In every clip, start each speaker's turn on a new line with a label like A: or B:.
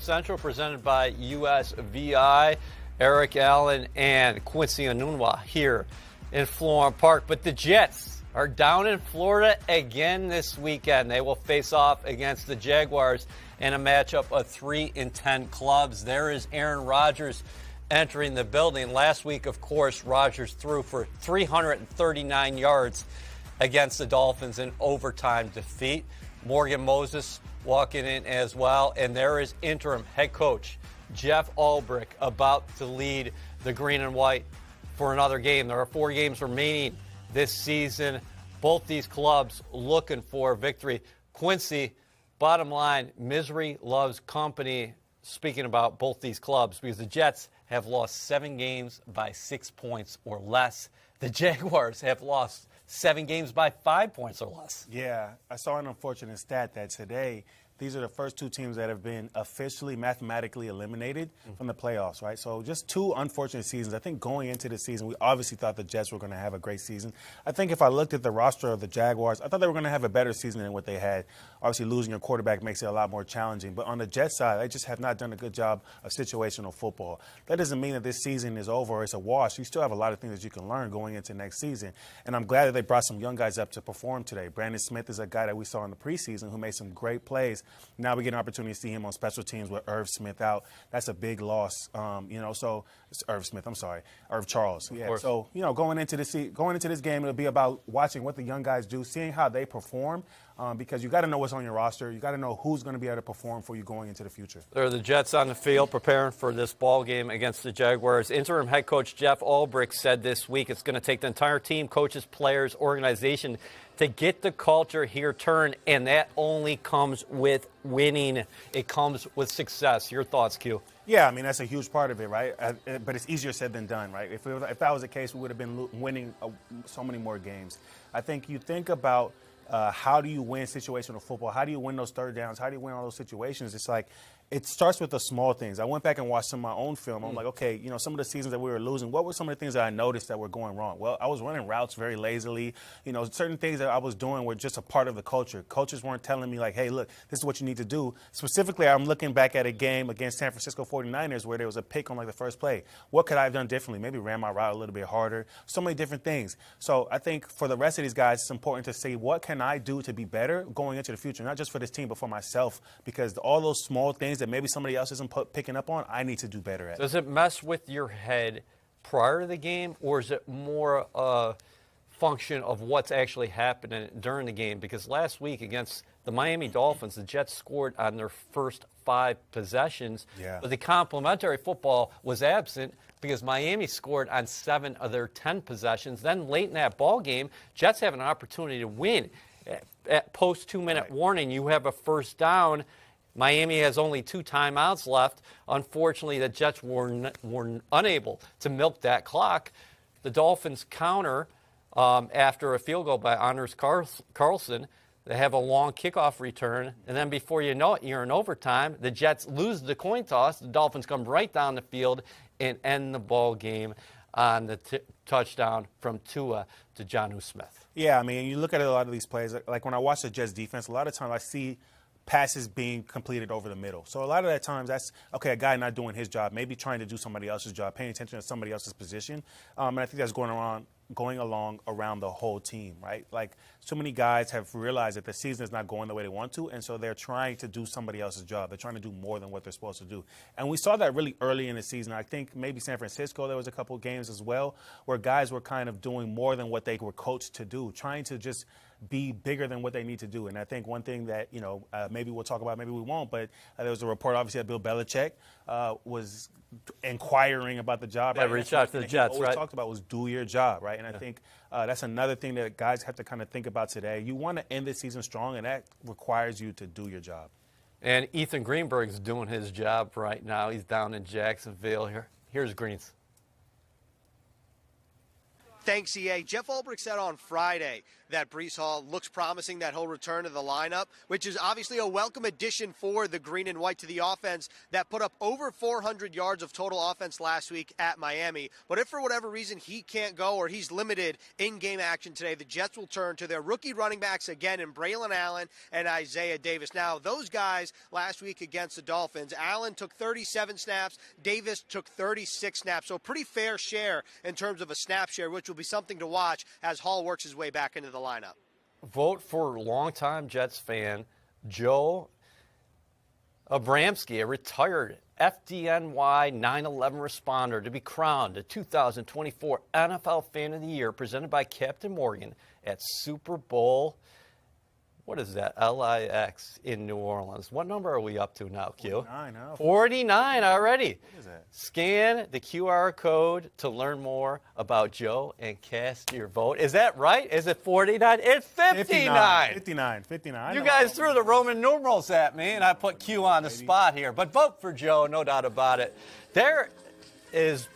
A: Central presented by USVI. Eric Allen and Quincy Enunwa here in Florham Park. But the Jets are down in Florida again this weekend. They will face off against the Jaguars in a matchup of 3-10 clubs. There is Aaron Rodgers entering the building. Last week, of course, Rodgers threw for 339 yards against the Dolphins in overtime defeat. Morgan Moses walking in as well. And there is interim head coach Jeff Ulbrich about to lead the green and white for another game. There are 4 games remaining this season. Both these clubs looking for victory. Quincy, bottom line, misery loves company. Speaking about both these clubs, because the Jets have lost 7 games by 6 points or less. The Jaguars have lost 7 games by 5 points or less.
B: Yeah, I saw an unfortunate stat that today these are the first 2 teams that have been officially mathematically eliminated from the playoffs, right? So just 2 unfortunate seasons. I think going into the season, we obviously thought the Jets were going to have a great season. I think if I looked at the roster of the Jaguars, I thought they were going to have a better season than what they had. Obviously, losing your quarterback makes it a lot more challenging. But on the Jets side, they just have not done a good job of situational football. That doesn't mean that this season is over or it's a wash. You still have a lot of things that you can learn going into next season. And I'm glad that they brought some young guys up to perform today. Brandon Smith is a guy that we saw in the preseason who made some great plays. Now we get an opportunity to see him on special teams with Irv Smith out. That's a big loss, so it's Irv Charles. Yeah. So, going into this game, it'll be about watching what the young guys do, seeing how they perform, because you got to know what's on your roster. You got to know who's going to be able to perform for you going into the future.
A: There are the Jets on the field preparing for this ball game against the Jaguars. Interim head coach Jeff Ulbrich said this week it's going to take the entire team, coaches, players, organization to get the culture here turned, and that only comes with winning. It comes with success. Your thoughts, Q?
B: Yeah, I mean, that's a huge part of it, right? But it's easier said than done, right? If that was the case, we would have been winning so many more games. I think you think about how do you win situational football? How do you win those third downs? How do you win all those situations? It's like it starts with the small things. I went back and watched some of my own film. I'm like, okay, some of the seasons that we were losing, what were some of the things that I noticed that were going wrong? Well, I was running routes very lazily. Certain things that I was doing were just a part of the culture. Coaches weren't telling me like, hey, look, this is what you need to do. Specifically, I'm looking back at a game against San Francisco 49ers where there was a pick on like the first play. What could I have done differently? Maybe ran my route a little bit harder. So many different things. So I think for the rest of these guys, it's important to say, what can I do to be better going into the future? Not just for this team, but for myself, because all those small things that maybe somebody else isn't picking up on, I need to do better at.
A: Does it mess with your head prior to the game, or is it more a function of what's actually happening during the game? Because last week against the Miami Dolphins, the Jets scored on their first 5 possessions, but the complementary football was absent because Miami scored on 7 of their 10 possessions. Then late in that ball game, Jets have an opportunity to win. At post 2-minute warning, you have a first down. Miami has only 2 timeouts left. Unfortunately, the Jets were unable to milk that clock. The Dolphins counter after a field goal by Anders Carlson. They have a long kickoff return, and then before you know it, you're in overtime. The Jets lose the coin toss. The Dolphins come right down the field and end the ball game on the touchdown from Tua to Jonnu Smith.
B: Yeah, I mean, you look at a lot of these plays. Like when I watch the Jets defense, a lot of times I see passes being completed over the middle. So a lot of that times that's, okay, a guy not doing his job, maybe trying to do somebody else's job, paying attention to somebody else's position. And I think that's going along around the whole team, right? Like so many guys have realized that the season is not going the way they want to, and so they're trying to do somebody else's job. They're trying to do more than what they're supposed to do. And we saw that really early in the season. I think maybe San Francisco, there was a couple of games as well where guys were kind of doing more than what they were coached to do, trying to just be bigger than what they need to do. And I think one thing that, maybe we'll talk about, maybe we won't, but there was a report, obviously, that Bill Belichick was inquiring about the job.
A: Yeah, reach out to the Jets,
B: right? What we talked about was do your job, right? And I think that's another thing that guys have to kind of think about today. You want to end this season strong, and that requires you to do your job.
A: And Ethan Greenberg's doing his job right now. He's down in Jacksonville. Here's Greens.
C: Thanks, EA. Jeff Ulbrich said on Friday that Breece Hall looks promising that he'll return to the lineup, which is obviously a welcome addition for the green and white to the offense that put up over 400 yards of total offense last week at Miami. But if for whatever reason he can't go or he's limited in-game action today, the Jets will turn to their rookie running backs again in Braylon Allen and Isaiah Davis. Now, those guys last week against the Dolphins, Allen took 37 snaps, Davis took 36 snaps, so a pretty fair share in terms of a snap share, which will be something to watch as Hall works his way back into the lineup.
A: Vote for longtime Jets fan Joe Abramsky, a retired FDNY 9/11 responder, to be crowned the 2024 NFL Fan of the Year, presented by Captain Morgan at Super Bowl. What is that? LIX in New Orleans. What number are we up to now, Q?
B: 49, huh?
A: 49 already.
B: What is that?
A: Scan the QR code to learn more about Joe and cast your vote. Is that right? Is it 49? It's 59.
B: 59.
A: You guys threw the Roman numerals at me, and I put Q on the spot here. But vote for Joe, no doubt about it. There is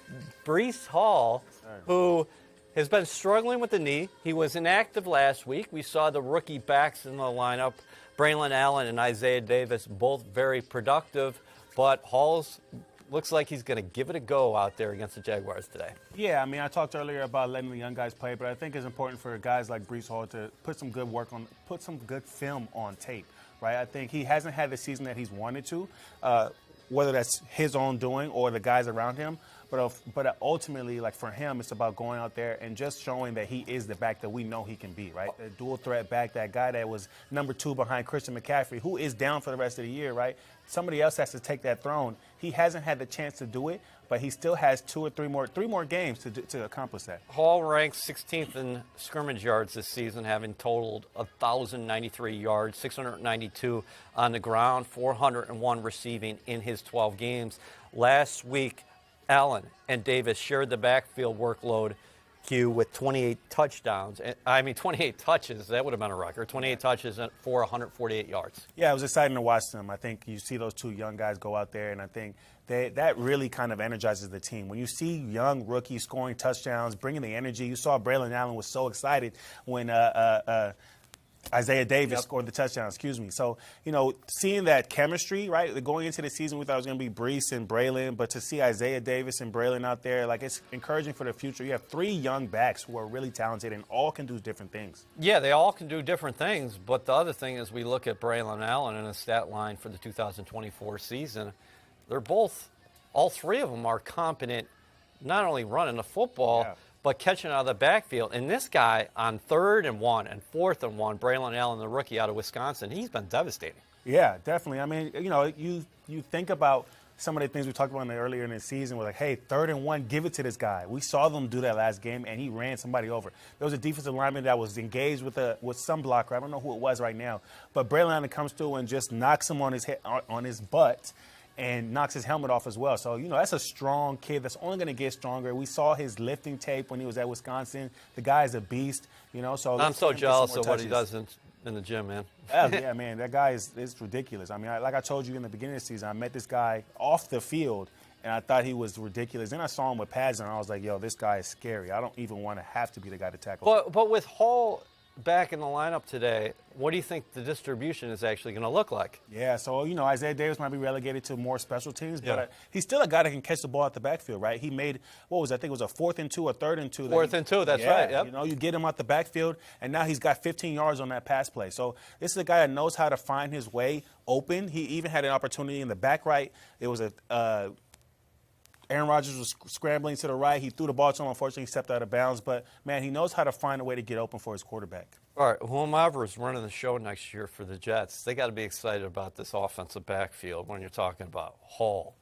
A: Breece Hall, who has been struggling with the knee. He was inactive last week. We saw the rookie backs in the lineup, Braylon Allen and Isaiah Davis, both very productive. But Hall's looks like he's going to give it a go out there against the Jaguars today.
B: Yeah, I mean, I talked earlier about letting the young guys play, but I think it's important for guys like Breece Hall to put some good film on tape, right? I think he hasn't had the season that he's wanted to, whether that's his own doing or the guys around him. But ultimately, like for him, it's about going out there and just showing that he is the back that we know he can be, right? The dual threat back, that guy that was number 2 behind Christian McCaffrey, who is down for the rest of the year, right? Somebody else has to take that throne. He hasn't had the chance to do it, but he still has 2 or 3 more games to accomplish that.
A: Hall ranks 16th in scrimmage yards this season, having totaled 1,093 yards, 692 on the ground, 401 receiving in his 12 games. Last week, Allen and Davis shared the backfield workload, Q, with 28 touchdowns. 28 touches. That would have been a record. 28 touches for 148 yards.
B: Yeah, it was exciting to watch them. I think you see those 2 young guys go out there, and I think that really kind of energizes the team. When you see young rookies scoring touchdowns, bringing the energy. You saw Braylon Allen was so excited when Isaiah Davis scored the touchdown, So, seeing that chemistry, right? Going into the season, we thought it was going to be Breece and Braylon, but to see Isaiah Davis and Braylon out there, it's encouraging for the future. You have 3 young backs who are really talented and all can do different things.
A: Yeah, they all can do different things, but the other thing is we look at Braylon Allen and his stat line for the 2024 season. They're all 3 of them are competent, not only running the football, but catching out of the backfield. And this guy on 3rd and 1 and 4th and 1, Braylon Allen, the rookie out of Wisconsin, he's been devastating.
B: Yeah, definitely. I mean, you think about some of the things we talked about earlier in the season. We're like, hey, 3rd and 1, give it to this guy. We saw them do that last game, and he ran somebody over. There was a defensive lineman that was engaged with some blocker. I don't know who it was right now. But Braylon Allen comes through and just knocks him on his head, on his butt, and knocks his helmet off as well. So, that's a strong kid that's only going to get stronger. We saw his lifting tape when he was at Wisconsin. The guy is a beast, So
A: I'm so jealous of what he does in the gym, man.
B: Yeah, man, that guy is ridiculous. I mean, like I told you in the beginning of the season, I met this guy off the field, and I thought he was ridiculous. Then I saw him with pads on, and I was like, yo, this guy is scary. I don't even want to have to be the guy to tackle.
A: But with Hall back in the lineup today, what do you think the distribution is actually going to look like?
B: Yeah, so, Isaiah Davis might be relegated to more special teams, but he's still a guy that can catch the ball at the backfield, right? He made, I think it was a 4th and 2 or 3rd and 2.
A: 4th and 2, that's right, yep.
B: You get him out the backfield, and now he's got 15 yards on that pass play. So this is a guy that knows how to find his way open. He even had an opportunity in the back right. It was Aaron Rodgers was scrambling to the right. He threw the ball to him. Unfortunately, he stepped out of bounds. But, man, he knows how to find a way to get open for his quarterback.
A: All right, whomever is running the show next year for the Jets, they got to be excited about this offensive backfield when you're talking about Hall,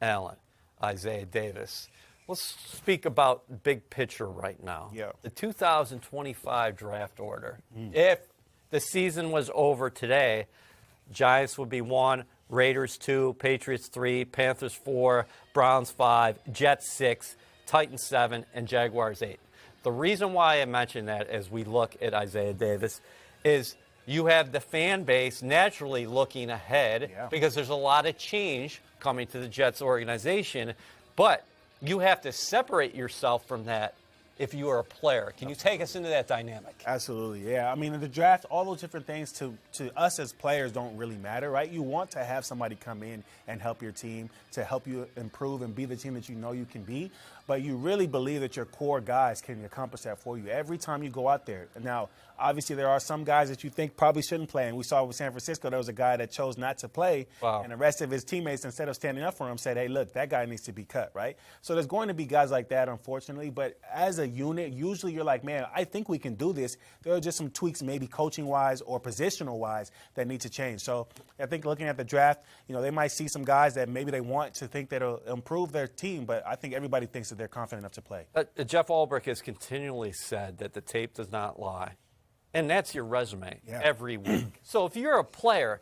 A: Allen, Isaiah Davis. Let's speak about big picture right now.
B: Yeah.
A: The 2025 draft order. If the season was over today, Giants would be 1, Raiders 2, Patriots 3, Panthers 4, Browns 5, Jets 6, Titans 7, and Jaguars 8. The reason why I mention that as we look at Isaiah Davis is you have the fan base naturally looking ahead because there's a lot of change coming to the Jets organization, but you have to separate yourself from that if you are a player. Can you take us into that dynamic?
B: Absolutely, yeah. I mean, in the draft, all those different things to us as players don't really matter, right? You want to have somebody come in and help your team, to help you improve and be the team that you know you can be. But you really believe that your core guys can accomplish that for you every time you go out there. Now, obviously, there are some guys that you think probably shouldn't play. And we saw with San Francisco, there was a guy that chose not to play.
A: Wow.
B: And the rest of his teammates, instead of standing up for him, said, hey, look, that guy needs to be cut, right? So there's going to be guys like that, unfortunately. But as a unit, usually you're like, man, I think we can do this. There are just some tweaks, maybe coaching-wise or positional-wise, that need to change. So I think looking at the draft, they might see some guys that maybe they want to think that it'll improve their team. But I think everybody thinks that they're confident enough to play.
A: Jeff Ulbrich has continually said that the tape does not lie. And that's your resume every week. So if you're a player,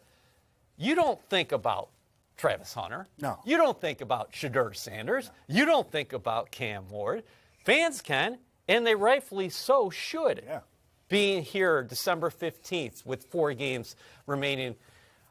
A: you don't think about Travis Hunter.
B: No.
A: You don't think about Shadur Sanders. No. You don't think about Cam Ward. Fans can, and they rightfully so should.
B: Yeah.
A: Being here December 15th with 4 games remaining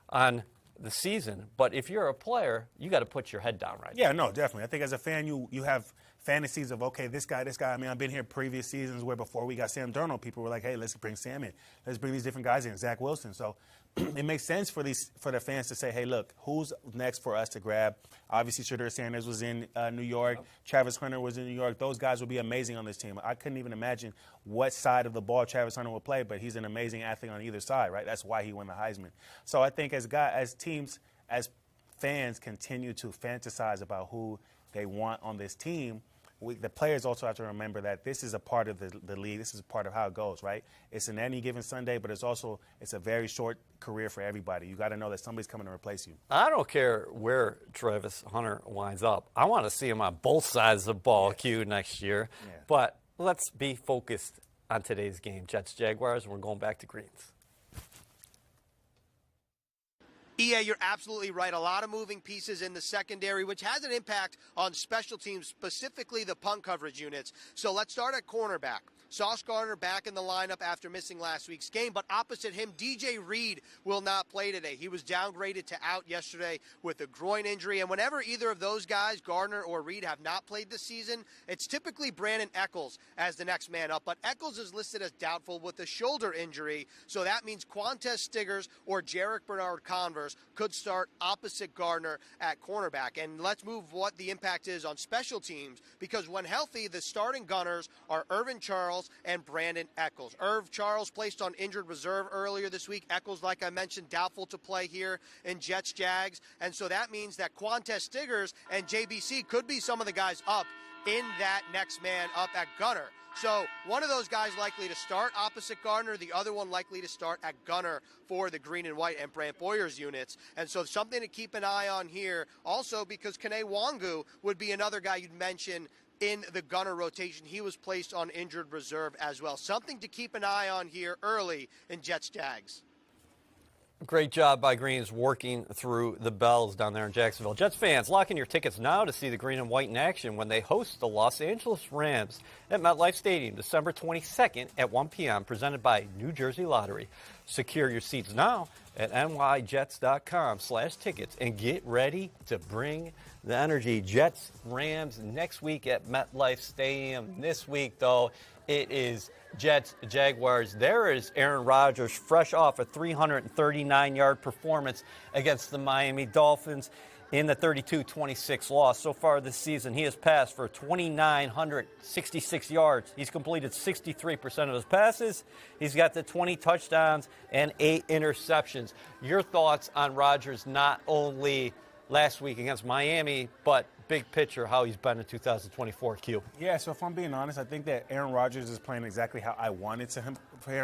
A: on the season. But if you're a player, you got to put your head down right
B: Yeah, no, definitely. I think as a fan, you have fantasies of, okay, this guy. I mean, I've been here previous seasons where before we got Sam Darnold, people were like, hey, let's bring Sam in. Let's bring these different guys in, Zach Wilson. So it makes sense for the fans to say, hey, look, who's next for us to grab? Obviously, Shadur Sanders was in New York. Yep. Travis Hunter was in New York. Those guys would be amazing on this team. I couldn't even imagine what side of the ball Travis Hunter would play, but he's an amazing athlete on either side, right? That's why he won the Heisman. So I think as teams, as fans continue to fantasize about who they want on this team, the players also have to remember that this is a part of the league. This is a part of how it goes, right? It's an any given Sunday, but it's a very short career for everybody. You got to know that somebody's coming to replace you.
A: I don't care where Travis Hunter winds up. I want to see him on both sides of the ball queue next year. Yeah. But let's be focused on today's game. Jets-Jaguars, and we're going back to greens.
C: EA, you're absolutely right. A lot of moving pieces in the secondary, which has an impact on special teams, specifically the punt coverage units. So let's start at cornerback. Sauce Gardner back in the lineup after missing last week's game, but opposite him, DJ Reed will not play today. He was downgraded to out yesterday with a groin injury, and whenever either of those guys, Gardner or Reed, have not played this season, it's typically Brandon Echols as the next man up, but Echols is listed as doubtful with a shoulder injury, so that means Quantez Stiggers or Jarek Bernard-Converse could start opposite Gardner at cornerback. And let's move what the impact is on special teams, because when healthy, the starting gunners are Irvin Charles and Brandon Echols. Irv Charles placed on injured reserve earlier this week. Echols, like I mentioned, doubtful to play here in Jets-Jags. And so that means that Quantez Stiggers and JBC could be some of the guys up in that next man up at gunner. So one of those guys likely to start opposite Gardner, the other one likely to start at gunner for the green and white and Brant Boyer's units. And so something to keep an eye on here also, because Kene Wangu would be another guy you'd mention in the gunner rotation. He was placed on injured reserve as well. Something to keep an eye on here early in Jets-Jags.
A: Great job by Greens working through the bells down there in Jacksonville. Jets fans, lock in your tickets now to see the green and white in action when they host the Los Angeles Rams at MetLife Stadium, December 22nd at 1 p.m., presented by New Jersey Lottery. Secure your seats now at nyjets.com/tickets and get ready to bring the energy. Jets, Rams next week at MetLife Stadium. This week, though, it is Jets, Jaguars. There is Aaron Rodgers, fresh off a 339-yard performance against the Miami Dolphins in the 32-26 loss. So far this season, he has passed for 2,966 yards. He's completed 63% of his passes. He's got the 20 touchdowns and 8 interceptions. Your thoughts on Rodgers, not only last week against Miami, but big picture, how he's been in 2024, Q?
B: Yeah, so if I'm being honest, I think that Aaron Rodgers is playing exactly how I wanted for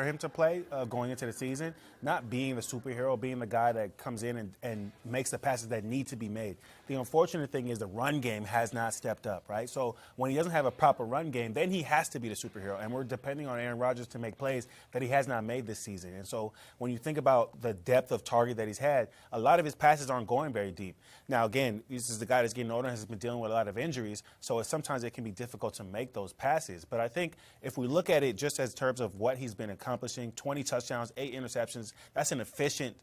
B: him to play going into the season, not being the superhero, being the guy that comes in and makes the passes that need to be made. The unfortunate thing is the run game has not stepped up, right? So when he doesn't have a proper run game, then he has to be the superhero, and we're depending on Aaron Rodgers to make plays that he has not made this season. And so when you think about the depth of target that he's had, a lot of his passes aren't going very deep. Now, again, this is the guy that's getting older and has been dealing with a lot of injuries, so sometimes it can be difficult to make those passes. But I think if we look at it just as terms of what he's been accomplishing, 20 touchdowns, 8 interceptions, that's an efficient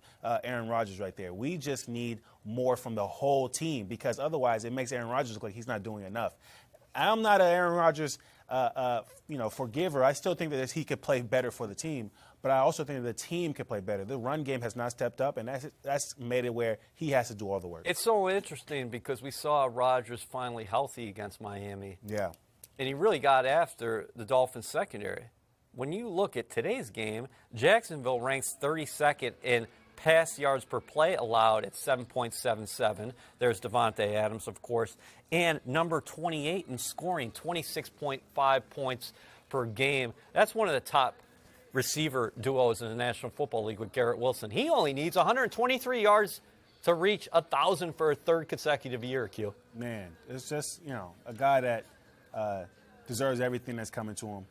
B: Aaron Rodgers right there. We just need more from the whole team, because otherwise it makes Aaron Rodgers look like he's not doing enough. I'm not an Aaron Rodgers forgiver. I still think that he could play better for the team, but I also think that the team could play better. The run game has not stepped up, and that's made it where he has to do all the work.
A: It's so interesting because we saw Rodgers finally healthy against Miami.
B: Yeah.
A: And he really got after the Dolphins secondary. When you look at today's game, Jacksonville ranks 32nd in pass yards per play allowed at 7.77. There's Devontae Adams, of course, and number 28 in scoring, 26.5 points per game. That's one of the top receiver duos in the National Football League with Garrett Wilson. He only needs 123 yards to reach 1,000 for a third consecutive year, Q.
B: Man, it's just, a guy that deserves everything that's coming to him.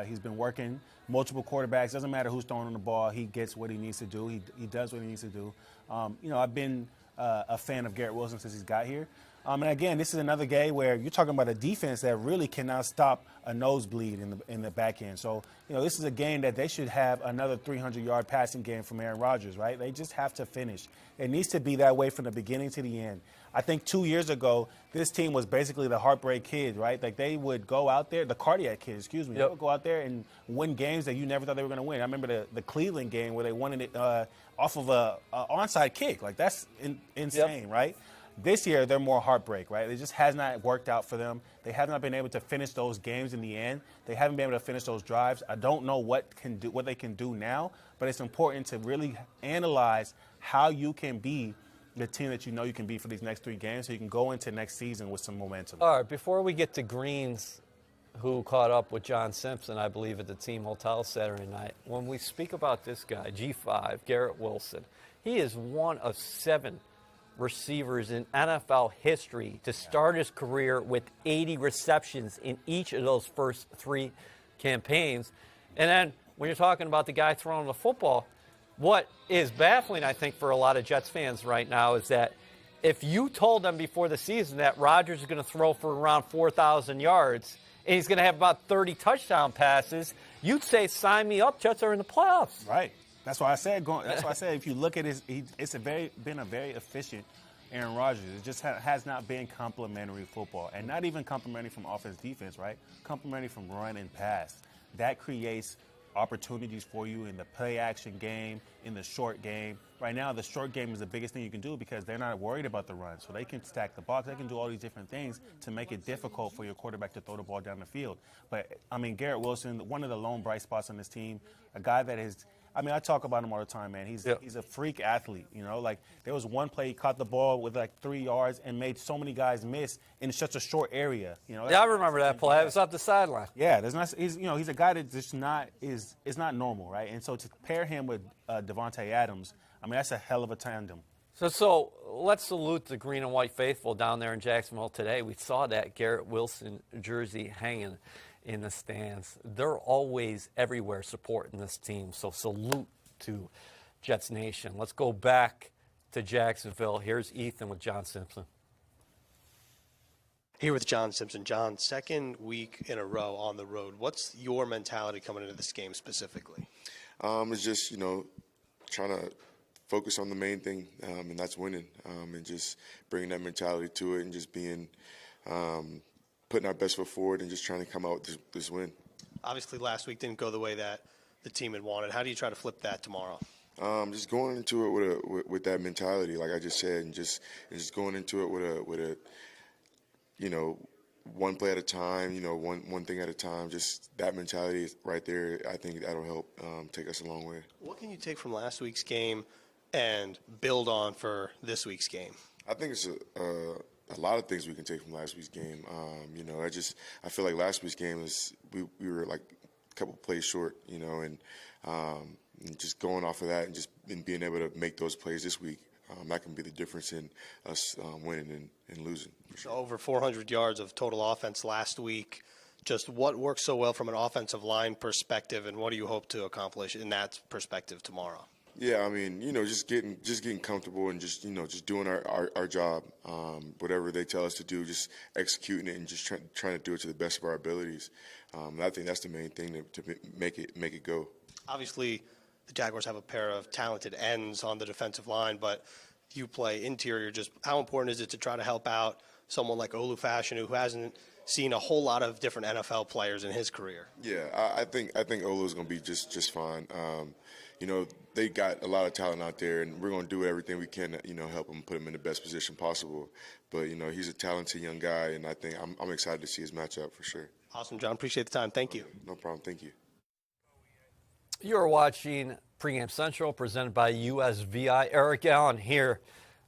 B: He's been working multiple quarterbacks. Doesn't matter who's throwing the ball. He gets what he needs to do. He does what he needs to do. I've been a fan of Garrett Wilson since he's got here. And again, this is another game where you're talking about a defense that really cannot stop a nosebleed in the back end. So, this is a game that they should have another 300-yard passing game from Aaron Rodgers, right? They just have to finish. It needs to be that way from the beginning to the end. I think 2 years ago, this team was basically the heartbreak kid, right? Like they would go out there, the cardiac kid, excuse me. Yep. They would go out there and win games that you never thought they were going to win. I remember the Cleveland game where they won it off of a onside kick. Like that's insane, yep. Right? This year, they're more heartbreak, right? It just has not worked out for them. They have not been able to finish those games in the end. They haven't been able to finish those drives. I don't know what they can do now, but it's important to really analyze how you can be the team that you know you can be for these next 3 games so you can go into next season with some momentum.
A: All right, before we get to Greens, who caught up with John Simpson, I believe, at the team hotel Saturday night, when we speak about this guy, G5, Garrett Wilson, he is one of 7 receivers in NFL history to start his career with 80 receptions in each of those first 3 campaigns. And then when you're talking about the guy throwing the football, what is baffling, I think, for a lot of Jets fans right now is that if you told them before the season that Rodgers is going to throw for around 4,000 yards and he's going to have about 30 touchdown passes, you'd say, sign me up, Jets are in the playoffs.
B: Right. That's why I said. If you look at it's been a very efficient Aaron Rodgers. It just has not been complimentary football, and not even complimentary from offense, defense, right? Complimentary from run and pass. That creates opportunities for you in the play action game, in the short game. Right now, the short game is the biggest thing you can do because they're not worried about the run, so they can stack the box. They can do all these different things to make it difficult for your quarterback to throw the ball down the field. But Garrett Wilson, one of the lone bright spots on this team, a guy that is. I talk about him all the time, man. He's a freak athlete, Like, there was one play he caught the ball with, 3 yards and made so many guys miss in such a short area,
A: Yeah, I remember that play. It was off the sideline.
B: Yeah, he's a guy that just is not normal, right? And so to pair him with Devontae Adams, that's a hell of a tandem.
A: So let's salute the green and white faithful down there in Jacksonville today. We saw that Garrett Wilson jersey hanging in the stands. They're always everywhere supporting this team, so salute to Jets Nation. Let's go back to Jacksonville. Here's Ethan with John Simpson.
C: Here with John Simpson. John, 2nd week in a row on the road. What's your mentality coming into this game specifically?
D: It's just, trying to focus on the main thing, and that's winning, and just bringing that mentality to it and just being putting our best foot forward and just trying to come out with this win.
C: Obviously, last week didn't go the way that the team had wanted. How do you try to flip that tomorrow?
D: Just going into it with that mentality, like I just said, and just going into it with a one play at a time, one thing at a time. Just that mentality right there, I think that'll help take us a long way.
C: What can you take from last week's game and build on for this week's game?
D: I think it's a lot of things we can take from last week's game. I feel like last week's game is we were like a couple plays short, and just going off of that and just being able to make those plays this week, that can be the difference in us winning and losing. For sure.
C: Over 400 yards of total offense last week. Just what works so well from an offensive line perspective, and what do you hope to accomplish in that perspective tomorrow?
D: Yeah, just getting comfortable and just doing our job, whatever they tell us to do, just executing it and just trying to do it to the best of our abilities. I think that's the main thing to make it go.
C: Obviously, the Jaguars have a pair of talented ends on the defensive line, but you play interior. Just how important is it to try to help out someone like Olu Fashanu, who hasn't seen a whole lot of different NFL players in his career.
D: Yeah, I think Olu is going to be just fine. They got a lot of talent out there, and we're going to do everything we can to, help him, put him in the best position possible. But, he's a talented young guy, and I think I'm excited to see his matchup for sure.
C: Awesome, John. Appreciate the time. Thank you.
D: No problem. Thank you.
A: You're watching Pregame Central presented by USVI. Eric Allen here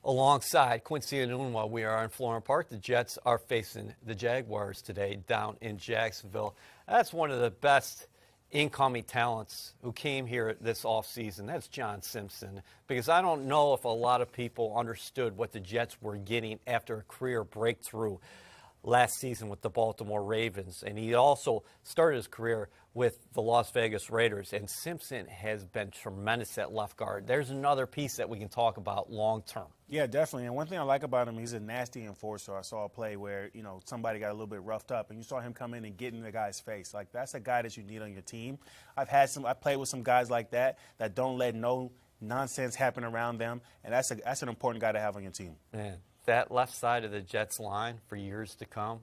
A: alongside Quincy Enunwa. We are in Florham Park. The Jets are facing the Jaguars today down in Jacksonville. That's one of the best incoming talents who came here this offseason. That's John Simpson, because I don't know if a lot of people understood what the Jets were getting after a career breakthrough last season with the Baltimore Ravens. And he also started his career with the Las Vegas Raiders. And Simpson has been tremendous at left guard. There's another piece that we can talk about long term.
B: Yeah, definitely. And one thing I like about him, he's a nasty enforcer. I saw a play where, somebody got a little bit roughed up, and you saw him come in and get in the guy's face. Like, that's a guy that you need on your team. I played with some guys like that don't let no nonsense happen around them, and that's an important guy to have on your team.
A: Man, that left side of the Jets line for years to come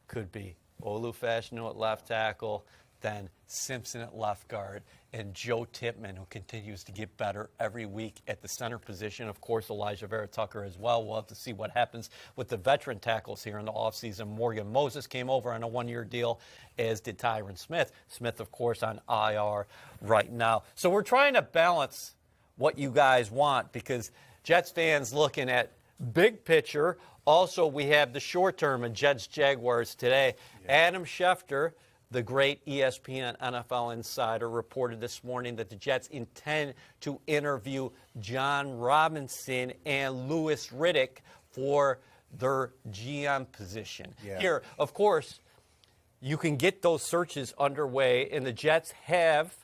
A: could be Olu Fashanu at left tackle, then Simpson at left guard, and Joe Tippmann, who continues to get better every week at the center position. Of course, Elijah Vera Tucker as well. We'll have to see what happens with the veteran tackles here in the offseason. Morgan Moses came over on a one-year deal, as did Tyron Smith. Smith, of course, on IR right now. So we're trying to balance what you guys want, because Jets fans looking at big picture. Also, we have the short term in Jets-Jaguars today. Yeah. Adam Schefter, the great ESPN NFL insider, reported this morning that the Jets intend to interview John Robinson and Louis Riddick for their GM position. Yeah. Here, of course, you can get those searches underway, and the Jets have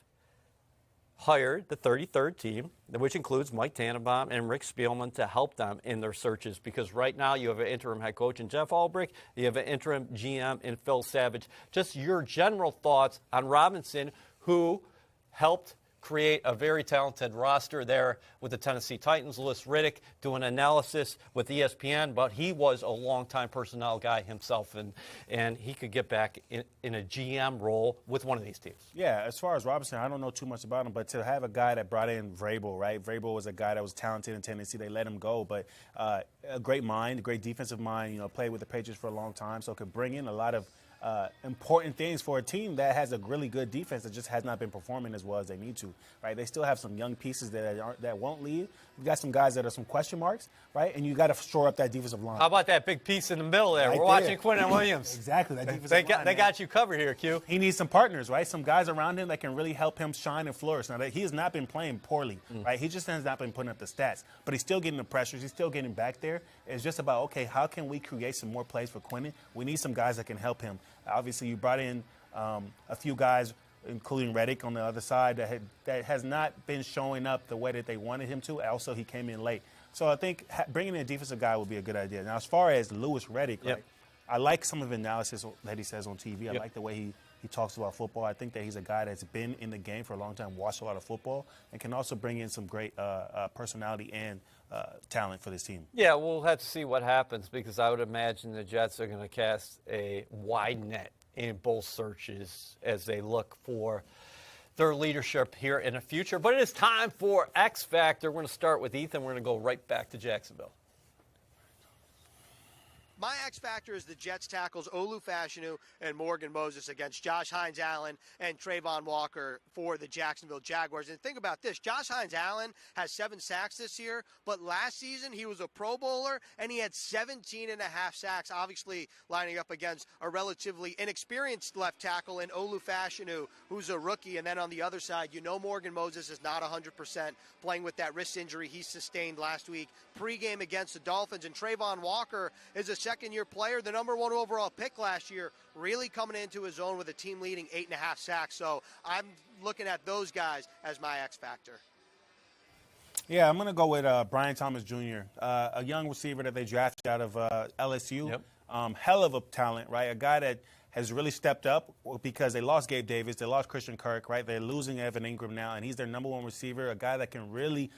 A: hired the 33rd team, which includes Mike Tannenbaum and Rick Spielman, to help them in their searches, because right now you have an interim head coach in Jeff Ulbrich, you have an interim GM in Phil Savage. Just your general thoughts on Robinson, who helped create a very talented roster there with the Tennessee Titans. Louis Riddick doing analysis with ESPN, but he was a longtime personnel guy himself, and he could get back in a GM role with one of these teams.
B: Yeah, as far as Robinson, I don't know too much about him, but to have a guy that brought in Vrabel, right? Vrabel was a guy that was talented in Tennessee. They let him go, but a great mind, a great defensive mind, played with the Patriots for a long time, so could bring in a lot of important things for a team that has a really good defense that just has not been performing as well as they need to, right? They still have some young pieces that won't lead. You've got some guys that are some question marks, right? And you got to shore up that defensive line.
A: How about that big piece in the middle there? We're watching Quinnen Williams.
B: Exactly. That defensive line,
A: they got you covered here, Q.
B: He needs some partners, right? Some guys around him that can really help him shine and flourish. Now, he has not been playing poorly, right? He just has not been putting up the stats, but he's still getting the pressures. He's still getting back there. It's just about, okay, how can we create some more plays for Quinnen? We need some guys that can help him. Obviously, you brought in a few guys, including Reddick on the other side, that has not been showing up the way that they wanted him to. Also, he came in late. So I think bringing in a defensive guy would be a good idea. Now, as far as Louis Riddick, right, I like some of the analysis that he says on TV. I like the way he talks about football. I think that he's a guy that's been in the game for a long time, watched a lot of football, and can also bring in some great personality and talent for this team.
A: Yeah, we'll have to see what happens, because I would imagine the Jets are going to cast a wide net in both searches as they look for their leadership here in the future. But it is time for X Factor. We're going to start with Ethan. We're going to go right back to Jacksonville.
C: My X factor is the Jets tackles Olu Fashanu and Morgan Moses against Josh Hines-Allen and Trayvon Walker for the Jacksonville Jaguars. And think about this. Josh Hines-Allen has 7 sacks this year, but last season he was a Pro Bowler and he had 17 and a half sacks, obviously lining up against a relatively inexperienced left tackle in Olu Fashanu, who's a rookie. And then on the other side, Morgan Moses is not 100%, playing with that wrist injury he sustained last week. Pregame against the Dolphins, and Trayvon Walker is a second-year player, the number 1 overall pick last year, really coming into his own with a team-leading 8.5 sacks. So I'm looking at those guys as my X factor.
B: Yeah, I'm going to go with Brian Thomas Jr., a young receiver that they drafted out of LSU. Yep. Hell of a talent, right? A guy that has really stepped up because they lost Gabe Davis, they lost Christian Kirk, right? They're losing Evan Ingram now, and he's their number one receiver, a guy that can really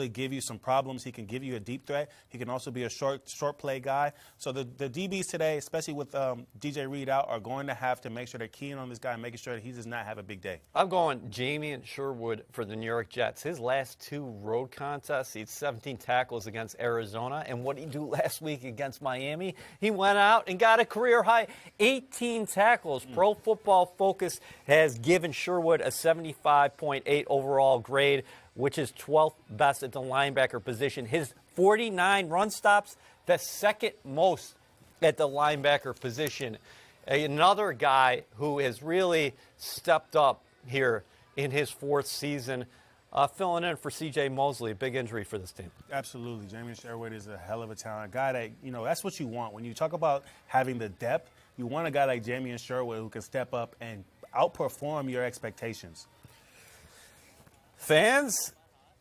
B: give you some problems. He can give you a deep threat. He can also be a short play guy. So the DBs today, especially with DJ Reed out, are going to have to make sure they're keying on this guy and making sure that he does not have a big day.
A: I'm going Jamie Sherwood for the New York Jets. His last 2 road contests, he had 17 tackles against Arizona. And what did he do last week against Miami? He went out and got a career-high 18 tackles. Pro Football Focus has given Sherwood a 75.8 overall grade, which is 12th best at the linebacker position. His 49 run stops, the second most at the linebacker position. Another guy who has really stepped up here in his 4th season, filling in for C.J. Mosley, a big injury for this team.
B: Absolutely. Jamie Sherwood is a hell of a talent. A guy that, that's what you want. When you talk about having the depth, you want a guy like Jamie Sherwood who can step up and outperform your expectations.
A: Fans,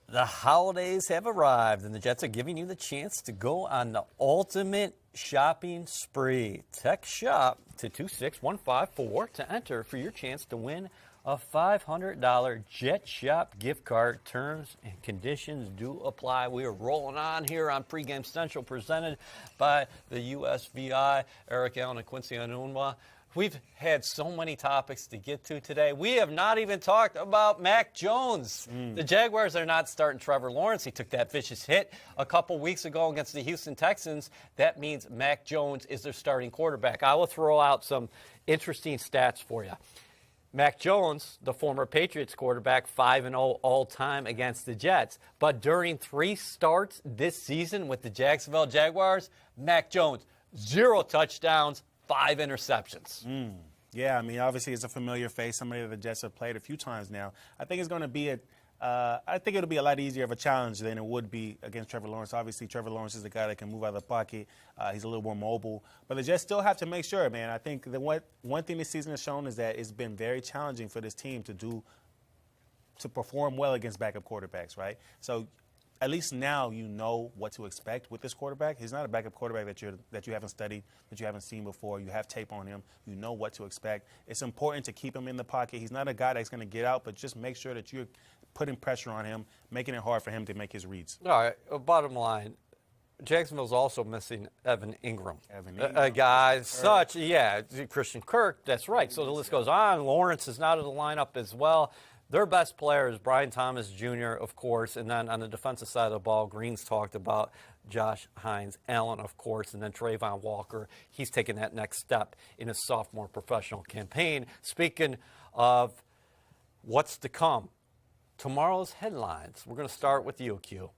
A: the holidays have arrived, and the Jets are giving you the chance to go on the ultimate shopping spree. Text SHOP to 26154 to enter for your chance to win a $500 Jet Shop gift card. Terms and conditions do apply. We are rolling on here on Pregame Central, presented by the USVI. Eric Allen and Quincy Onwunwa. We've had so many topics to get to today. We have not even talked about Mac Jones. The Jaguars are not starting Trevor Lawrence. He took that vicious hit a couple weeks ago against the Houston Texans. That means Mac Jones is their starting quarterback. I will throw out some interesting stats for you. Mac Jones, the former Patriots quarterback, 5-0 all-time against the Jets. But during 3 starts this season with the Jacksonville Jaguars, Mac Jones, 0 touchdowns, 5 interceptions.
B: Yeah, I mean, obviously it's a familiar face, somebody that the Jets have played a few times now. I think it's going to be I think it'll be a lot easier of a challenge than it would be against Trevor Lawrence. Obviously, Trevor Lawrence is the guy that can move out of the pocket. He's a little more mobile. But the Jets still have to make sure, man. I think the one thing this season has shown is that it's been very challenging for this team to perform well against backup quarterbacks, right? So at least now you know what to expect with this quarterback. He's not a backup quarterback that you haven't studied, that you haven't seen before. You have tape on him. You know what to expect. It's important to keep him in the pocket. He's not a guy that's going to get out, but just make sure that you're putting pressure on him, making it hard for him to make his reads.
A: All right, bottom line, Jacksonville's also missing Evan Ingram. A guy Christian Kirk, that's right. So the list goes on. Lawrence is not in the lineup as well. Their best player is Brian Thomas Jr., of course, and then on the defensive side of the ball, Green's talked about Josh Hines, Allen, of course, and then Trayvon Walker. He's taking that next step in his sophomore professional campaign. Speaking of what's to come, tomorrow's headlines, we're going to start with you, Q.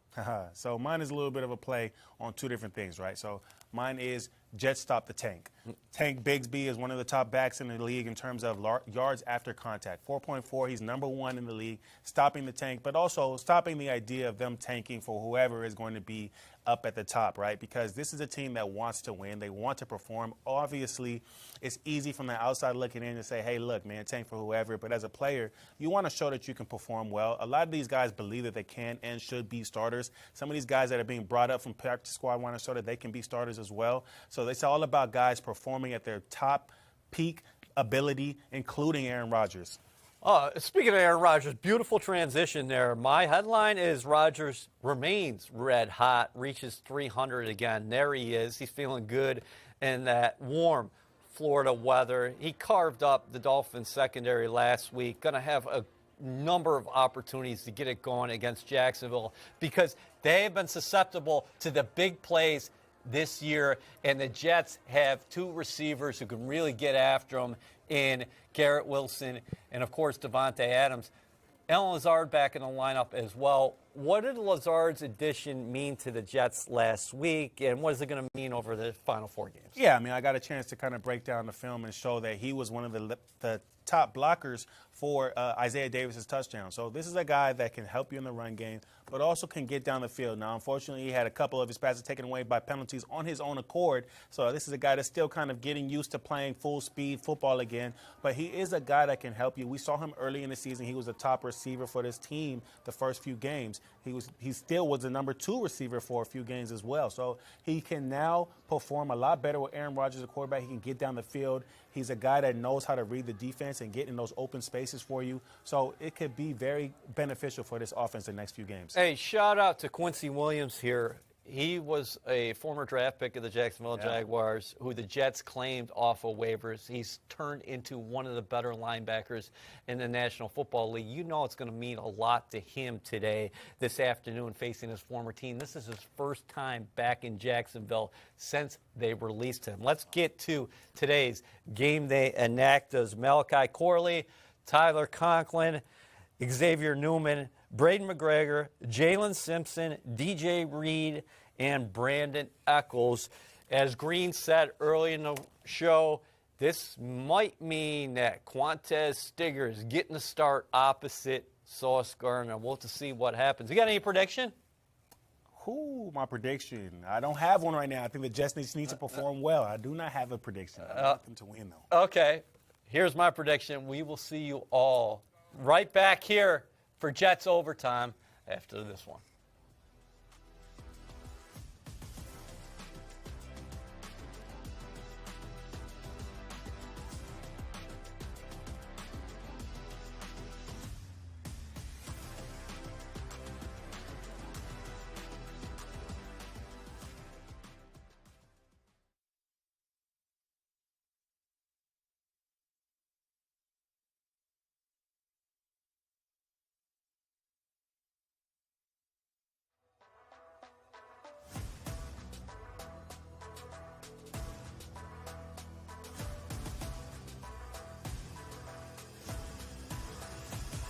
B: So mine is a little bit of a play on 2 different things, right? So mine is Jets stop the tank. Tank Bigsby is one of the top backs in the league in terms of yards after contact. 4.4, he's number 1 in the league, stopping the tank, but also stopping the idea of them tanking for whoever is going to be up at the top, right? Because this is a team that wants to win. They want to perform. Obviously, it's easy from the outside looking in to say, hey, look, man, tank for whoever. But as a player, you want to show that you can perform well. A lot of these guys believe that they can and should be starters. Some of these guys that are being brought up from practice squad want to show that they can be starters as well. So it's all about guys performing at their top peak ability, including Aaron Rodgers.
A: Speaking of Aaron Rodgers, beautiful transition there. My headline is Rodgers remains red hot, reaches 300 again. There he is. He's feeling good in that warm Florida weather. He carved up the Dolphins secondary last week. Going to have a number of opportunities to get it going against Jacksonville because they have been susceptible to the big plays this year, and the Jets have 2 receivers who can really get after them in Garrett Wilson and, of course, Devontae Adams. Allen Lazard back in the lineup as well. What did Lazard's addition mean to the Jets last week, and what is it going to mean over the final 4 games?
B: Yeah, I mean, I got a chance to kind of break down the film and show that he was one of the top blockers for Isaiah Davis's touchdown. So this is a guy that can help you in the run game, but also can get down the field. Now, unfortunately, he had a couple of his passes taken away by penalties on his own accord. So this is a guy that's still kind of getting used to playing full-speed football again. But he is a guy that can help you. We saw him early in the season. He was a top receiver for this team the first few games. He still was the number 2 receiver for a few games as well. So he can now perform a lot better with Aaron Rodgers as a quarterback. He can get down the field. He's a guy that knows how to read the defense and get in those open spaces for you. So it could be very beneficial for this offense the next few games.
A: Hey, shout out to Quincy Williams here. He was a former draft pick of the Jacksonville Jaguars, who the Jets claimed off of waivers. He's turned into one of the better linebackers in the National Football League. You know it's going to mean a lot to him today, this afternoon, facing his former team. This is his first time back in Jacksonville since they released him. Let's get to today's game day enactors. Malachi Corley, Tyler Conklin, Xavier Newman, Braden McGregor, Jalen Simpson, DJ Reed, and Brandon Eccles. As Green said early in the show, this might mean that Quantez Stigger is getting the start opposite Sauce Gardner. We'll have to see what happens. You got any prediction?
B: My prediction. I don't have one right now. I think the Jets need to perform well. I do not have a prediction. I want them to win, though.
A: Okay. Here's my prediction. We will see you all right back here for Jets Overtime after this one.